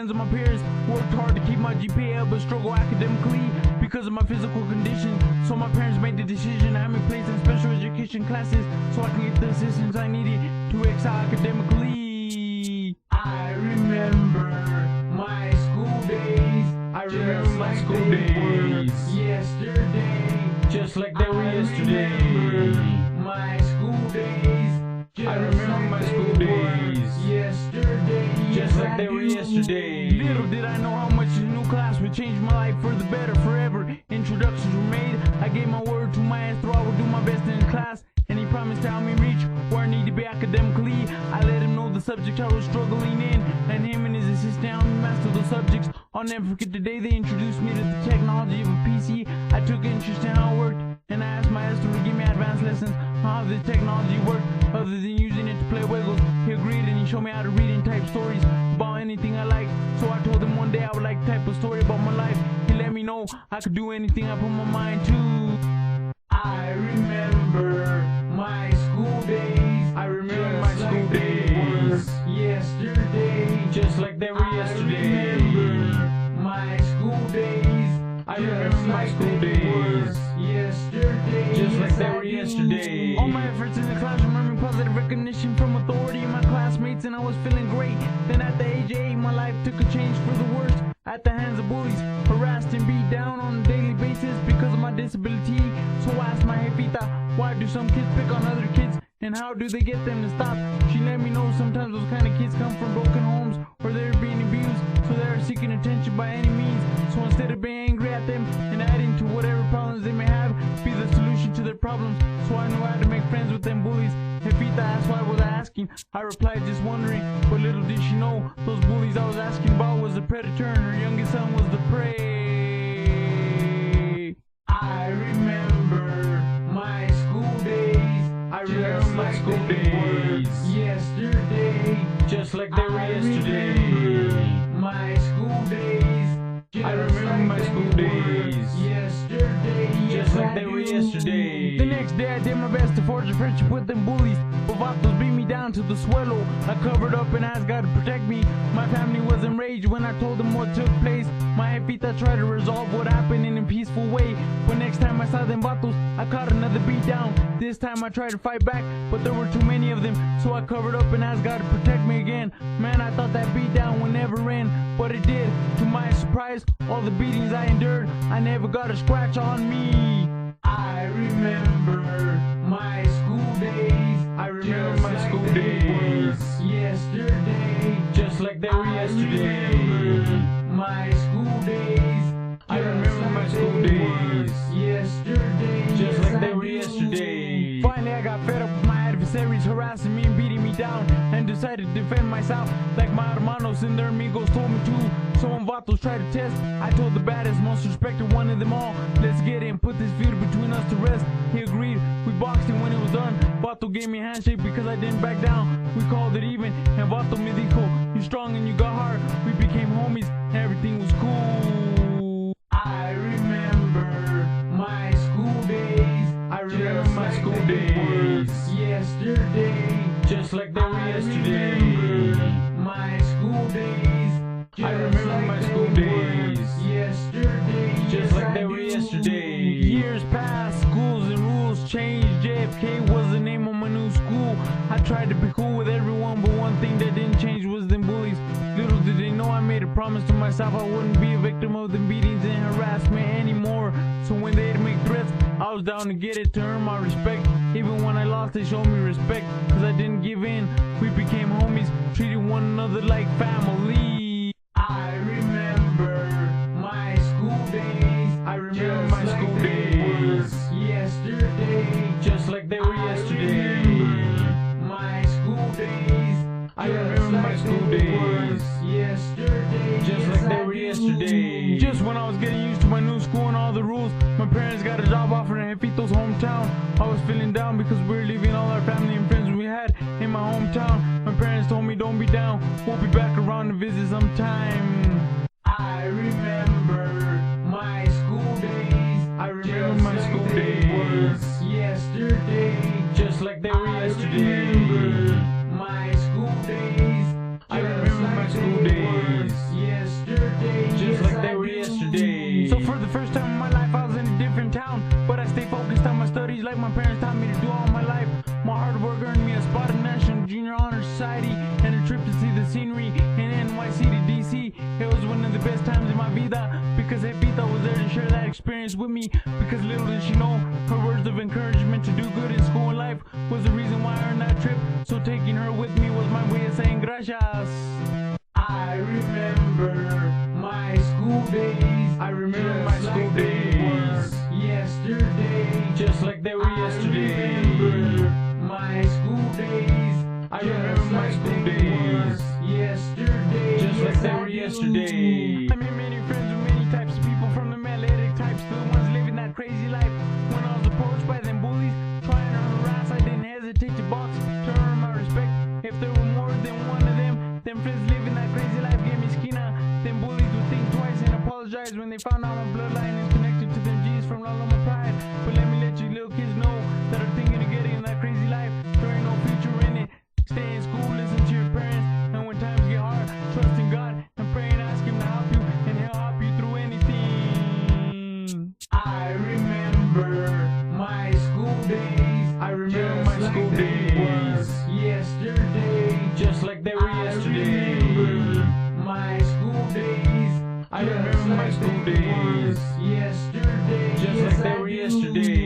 hands of my peers. Worked hard to keep my GPA up, but struggle academically because of my physical condition. So my parents made the decision to have me placed in special education classes so I can get the assistance I needed to excel academically. I remember my school days. I remember my school days. Yesterday, just like they were yesterday. My school days. I remember my school days. Yesterday, just like they were yesterday. Little did I know how much the new class would change my life for the better forever. Introductions were made. I gave my word to my maestro I would do my best in class, and he promised to help me reach where I need to be academically. I let him know the subject I was struggling in, and him and his assistant helped me master those subjects. I'll never forget the day they introduced me to the technology of a PC. I took interest in how it worked, and I asked my maestro to give me advanced lessons on how this technology worked, other than using it to play Wiggles. He agreed, and he showed me how to read and type stories about anything I liked. So I told him one day I would like to type a story about my life. He let me know I could do anything I put my mind to. I remember my school days. I remember my school days. Yesterday, just like they were yesterday. My school days. I remember my school days. Yesterday, just like they were yesterday. All my efforts in the classroom earned me positive recognition from authority and my classmates, and I was feeling great. Then at the age of 8, my life took a change for the worst at the hands of bullies, harassed and beat down on a daily basis because of my disability. So I asked my jefita, why do some kids pick on other kids, and how do they get them to stop? She let me know sometimes those kind of kids come from broken homes or they're being abused, so they're seeking attention by any means. So instead of being angry at them and adding to whatever problems they may have, be the solution to their problems. So I knew how to make friends with them bullies. Jefita asked why I was asking. I replied just wondering, but little did she know those bullies I was asking about was the predator and her youngest son was the prey. I remember my school days. I remember my school days. Yesterday, just like they were yesterday. My school days. I remember my school days. Yesterday, just like they were yesterday. The next day I did my best to forge a friendship with them bullies, but vatos beat me down to the suelo. I covered up and asked God to protect me. My family was enraged when I told them what took place. My jefita tried to resolve what happened in a peaceful way, but next time I saw them vatos, I caught another beat down. This time I tried to fight back, but there were too many of them, so I covered up and asked God to protect me again. Man, I thought that beat down would never end, but it did. To my surprise, all the beatings I endured, I never got a scratch on me. I remember my school days. I remember my school days. Yesterday, just like they were yesterday. My school days. I remember my school days. Yesterday, just like they were yesterday. Finally, I got fed up with my adversaries harassing me and beating me down, and decided to defend myself like my hermanos and their amigos told me to. So when vatos tried to test, I told the baddest, most respected one of them all, let's get it and put this feud between us to rest. He agreed. We boxed, and when it was done, Vato gave me a handshake because I didn't back down. We called it even, and Vato me dijo, you strong and you got heart. We became homies, and everything was cool. I remember my school days. I remember my school days. Yesterday, just like they were yesterday. My school days. I remember my school days. Yesterday, just like they were yesterday. Years passed, schools and rules changed. JFK was the name of my new school. I tried to be cool with everyone, but one thing that didn't change was them bullies. Little did they know I made a promise to myself I wouldn't be a victim of them beatings and harassment anymore. So when they'd make threats, I was down to get it to earn my respect. Even when I lost, they showed me respect, cause I didn't give in. We became homies, treated one another like family. I remember my school days. I remember my school days. Yesterday, just like they were yesterday. My school days. I remember my school days. Yesterday, just like they were yesterday. Just when I was getting used to my new school and all the rules, my parents got a job offer in Jefito's hometown. I was feeling down because we were leaving all our family and friends we had in my hometown. My parents told me don't be down, we'll be back around to visit sometime. I remember my school days. I remember my school days. Yesterday, just like they were yesterday. My school days. I remember my school days. of the best times in my vida, because Jefita was there to share that experience with me. Because little did she know, her words of encouragement to do good in school and life was the reason why I earned that trip. So taking her with me was my way of saying gracias. I remember my school days. I remember my school days. Yesterday, just like they were yesterday. I remember my school days. I remember my school days. Yesterday, just like they were yesterday. I made many friends with many types of people, from the athletic types to the ones living that crazy life. When I was approached by them bullies trying to harass, I didn't hesitate to box, to earn my respect. If there were more than one of them friends living that crazy life gave me skina. Them bullies would think twice and apologize when they found out my bloodline is connected to them G's from Laloma Pride. But let me let you little kids know that are thinking of getting in that crazy life, there ain't no future in it. Stay in school, listen to your parents, and when times get hard, trust in God and pray and ask Him to help you, and He'll help you through anything. I remember my school days. I remember my school days. Yesterday, just like they were yesterday. My school days. I remember my school days. Yesterday, just like they were yesterday.